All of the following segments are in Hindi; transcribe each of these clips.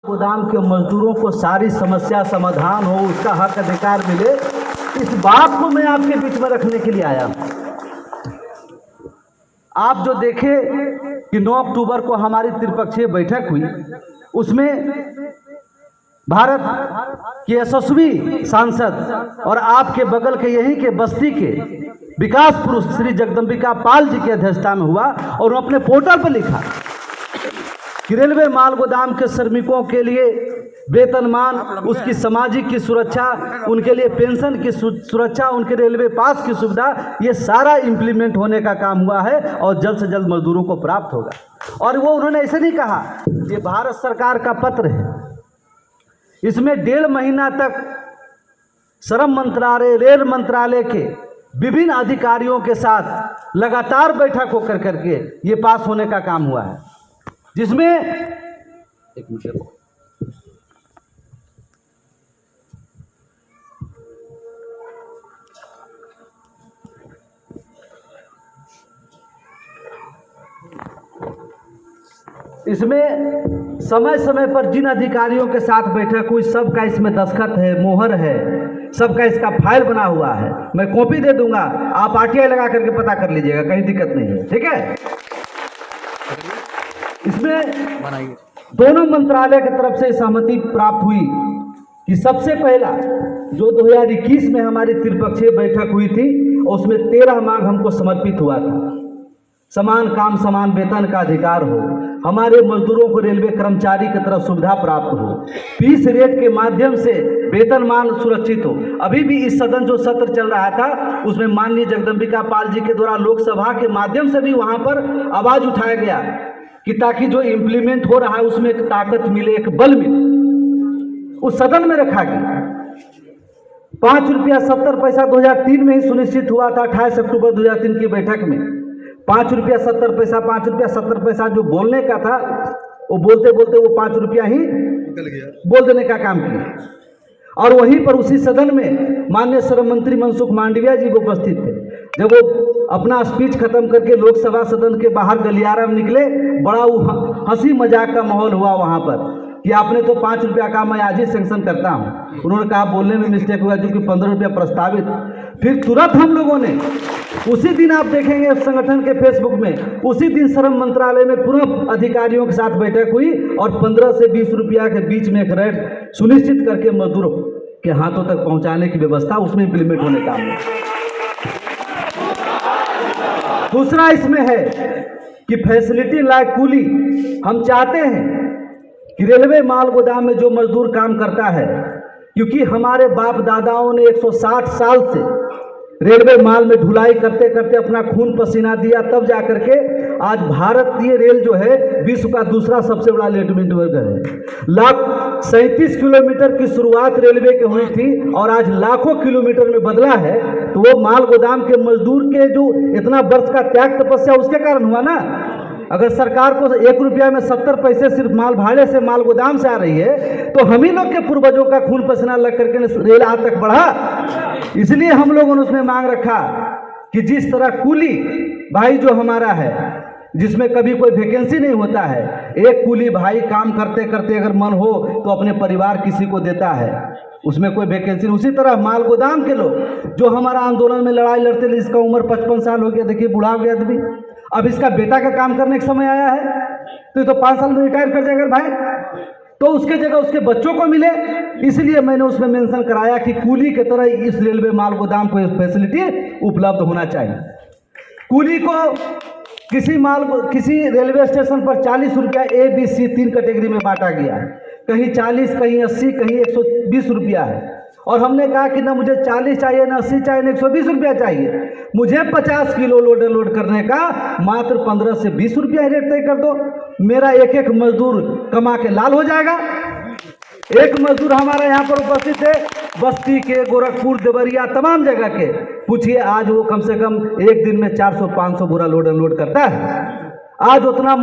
गोदाम के मजदूरों को सारी समस्या समाधान हो, उसका हक अधिकार मिले, इस बात को मैं आपके बीच में रखने के लिए आया हूं। आप जो देखे कि 9 अक्टूबर को हमारी त्रिपक्षीय बैठक हुई, उसमें भारत के यशस्वी सांसद और आपके बगल के यहीं के बस्ती के विकास पुरुष श्री जगदम्बिका पाल जी की अध्यक्षता में हुआ और उन्होंने अपने पोर्टल पर लिखा कि रेलवे माल गोदाम के श्रमिकों के लिए वेतनमान, उसकी सामाजिक की सुरक्षा, उनके लिए पेंशन की सुरक्षा, उनके रेलवे पास की सुविधा, ये सारा इम्प्लीमेंट होने का काम हुआ है और जल्द से जल्द मजदूरों को प्राप्त होगा। और वो उन्होंने ऐसे नहीं कहा, ये भारत सरकार का पत्र है, इसमें 1.5 महीना तक श्रम मंत्रालय, रेल मंत्रालय के विभिन्न अधिकारियों के साथ लगातार बैठक होकर करके ये पास होने का काम हुआ है, जिसमें एक मिनट इसमें समय समय पर जिन अधिकारियों के साथ बैठक हुई, सबका इसमें दस्तखत है, मोहर है, सबका इसका फाइल बना हुआ है। मैं कॉपी दे दूंगा, आप आरटीआई लगा करके पता कर लीजिएगा, कहीं दिक्कत नहीं है, ठीक है। इसमें दोनों मंत्रालय की तरफ से सहमति प्राप्त हुई कि सबसे पहला जो 2021 में हमारी त्रिपक्षीय बैठक हुई थी, उसमें 13 मांग हमको समर्पित हुआ था। समान काम समान वेतन का अधिकार हो, हमारे मजदूरों को रेलवे कर्मचारी की तरफ सुविधा प्राप्त हो, फीस रेट के माध्यम से वेतनमान सुरक्षित हो। अभी भी इस सदन जो सत्र चल रहा था, उसमें माननीय जगदम्बिका पाल जी के द्वारा लोकसभा के माध्यम से भी वहां पर आवाज उठाया गया कि ताकि जो इम्प्लीमेंट हो रहा है उसमें एक ताकत मिले, एक बल मिले। उस सदन में रखा गया। 5 रुपया 70 पैसा 2003 में ही सुनिश्चित हुआ था। 28 अक्टूबर 2003 की बैठक में 5 रुपया 70 पैसा, 5 रुपया 70 पैसा जो बोलने का था, वो बोलते बोलते वो 5 रुपया ही बोल देने का काम किया। और वहीं पर उसी सदन में माननीय श्रम मंत्री मनसुख मांडविया जी उपस्थित थे। जब वो अपना स्पीच खत्म करके लोकसभा सदन के बाहर गलियारा में निकले, बड़ा हंसी मजाक का माहौल हुआ वहां पर कि आपने तो 5 रुपया का मैं आज ही सेंक्शन करता हूं। उन्होंने कहा बोलने में मिस्टेक हुआ, जो कि 15 रुपया प्रस्तावित। फिर तुरंत हम लोगों ने उसी दिन, आप देखेंगे संगठन के फेसबुक में, उसी दिन श्रम मंत्रालय में पुनः अधिकारियों के साथ बैठक हुई और 15 से 20 रुपया के बीच में एक रेट सुनिश्चित करके मजदूरों के हाथों तक पहुंचाने की व्यवस्था उसमें इंप्लीमेंट होने का है। दूसरा इसमें है कि फैसिलिटी लाइक कूली, हम चाहते हैं कि रेलवे माल गोदाम में जो मजदूर काम करता है, क्योंकि हमारे बाप दादाओं ने 160 साल से रेलवे माल में ढुलाई करते करते अपना खून पसीना दिया, तब जाकर के आज भारतीय रेल जो है विश्व का दूसरा सबसे बड़ा रेलवे है। 37 किलोमीटर की शुरुआत रेलवे की हुई थी और आज लाखों किलोमीटर में बदला है। तो वो माल गोदाम के मजदूर के जो इतना वर्ष का त्याग तपस्या उसके कारण हुआ ना। अगर सरकार को 1 रुपया में 70 पैसे सिर्फ माल भाड़े से माल गोदाम से आ रही है, तो हम ही लोग के पूर्वजों का खून पसीना लग करके रेल आज तक बढ़ा। इसलिए हम लोगों ने उसमें मांग रखा कि जिस तरह कूली भाई जो हमारा है, जिसमें कभी कोई वैकेंसी नहीं होता है, एक कूली भाई काम करते करते अगर मन हो तो अपने परिवार किसी को देता है, उसमें कोई वैकेंसी नहीं। उसी तरह माल गोदाम के लोग जो हमारा आंदोलन में लड़ाई लड़ते, इसका उम्र 55 साल हो गया, देखिए बूढ़ा हो गया आदमी, अब इसका बेटा का काम करने का समय आया है, तो ये तो 5 साल में रिटायर कर जाएगा भाई, तो उसके जगह उसके बच्चों को मिले। इसलिए मैंने उसमें मेंशन कराया कि कूली की तरह इस रेलवे माल गोदाम को फैसिलिटी उपलब्ध होना चाहिए। कूली को किसी रेलवे स्टेशन पर 40 रुपया ABC 3 कैटेगरी में बांटा गया है, कहीं 40, कहीं 80, कहीं 120 रुपया है। और हमने कहा कि ना मुझे 40 चाहिए, ना 80 चाहिए, ना 120 रुपया चाहिए, मुझे 50 किलो लोड करने का मात्र 15 से 20 रुपया रेट तय कर दो। मेरा एक एक मजदूर कमा के लाल हो जाएगा। एक मजदूर हमारा यहाँ पर उपस्थित है, बस्ती के, गोरखपुर, देवरिया, तमाम जगह के, पूछिए आज वो कम से कम एक दिन में 400-500 बोरा लोड अनलोड करता है। आज उतना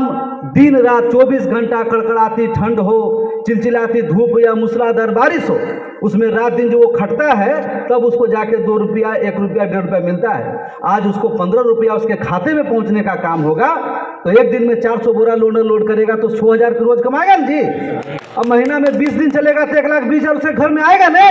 दिन रात 24 घंटा कड़कड़ाती ठंड हो, चिलचिलाती धूप या मूसलाधार बारिश हो, उसमें रात दिन जो वो खटता है तब उसको जाके 2 रुपया, 1 रुपया, 1.5 रुपया मिलता है। आज उसको 15 रुपया उसके खाते में पहुंचने का काम होगा तो एक दिन में 400 बोरा लोड करेगा तो 6,000 की रोज कमाएगा ना जी। अब महीना में 20 दिन चलेगा तो 1,20,000 उसके घर में आएगा ना।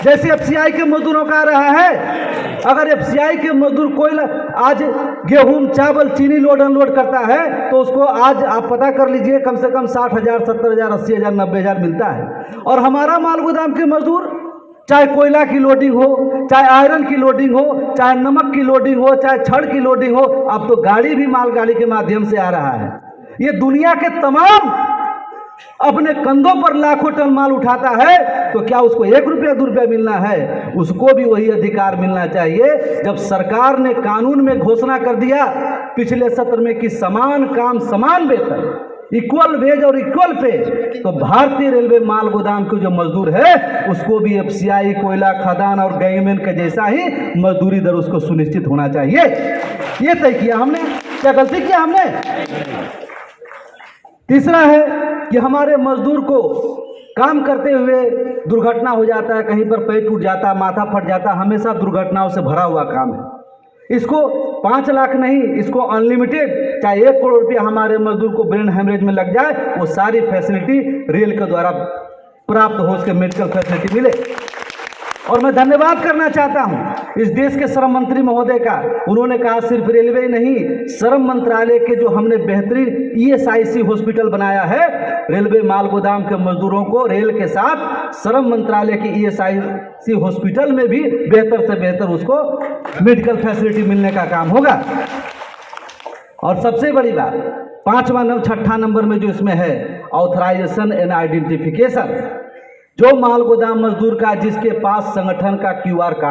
जैसे एफसीआई के मजदूरों का आ रहा है। अगर एफसीआई के मजदूर कोई आज गेहूं, चावल, चीनी लोड अनलोड करता है तो उसको आज आप पता कर लीजिए कम से कम 60,000, 70,000, 80,000, 90,000 मिलता है। और हमारा माल गोदाम के मजदूर चाहे कोयला की लोडिंग हो, चाहे आयरन की लोडिंग हो, चाहे नमक की लोडिंग हो, चाहे छड़ की लोडिंग हो, अब तो गाड़ी भी मालगाड़ी के माध्यम से आ रहा है। ये दुनिया के तमाम अपने कंधों पर लाखों टन माल उठाता है तो क्या उसको 1 रुपया, 2 रुपया मिलना है? उसको भी वही अधिकार मिलना चाहिए। जब सरकार ने कानून में घोषणा कर दिया पिछले सत्र में कि समान काम समान वेतन, इक्वल वेज और इक्वल पे, तो भारतीय रेलवे माल गोदाम के जो मजदूर है उसको भी एफसीआई, कोयला खदान और गैंगमैन के जैसा ही मजदूरी दर उसको सुनिश्चित होना चाहिए। ये तय किया हमने। क्या गलती किया हमने? तीसरा है कि हमारे मजदूर को काम करते हुए दुर्घटना हो जाता है, कहीं पर पैर टूट जाता है, माथा फट जाता है, हमेशा दुर्घटनाओं से भरा हुआ काम है। इसको 5 लाख नहीं, इसको अनलिमिटेड चाहे 1 करोड़ रुपया हमारे मजदूर को ब्रेन हेमरेज में लग जाए, वो सारी फैसिलिटी रेल के द्वारा प्राप्त हो, उसके मेडिकल फैसिलिटी मिले। और मैं धन्यवाद करना चाहता हूं इस देश के श्रम मंत्री महोदय का। उन्होंने कहा सिर्फ रेलवे नहीं, श्रम मंत्रालय के जो हमने बेहतरीन ईएसआईसी हॉस्पिटल बनाया है, रेलवे माल गोदाम के मजदूरों को रेल के साथ श्रम मंत्रालय की ईएसआईसी हॉस्पिटल में भी बेहतर से बेहतर उसको मेडिकल फैसिलिटी मिलने का काम होगा। और सबसे बड़ी बात 6 नंबर में जो इसमें है ऑथराइजेशन एंड आइडेंटिफिकेशन, जो माल गोदाम मजदूर का जिसके पास संगठन का क्यूआर कार्ड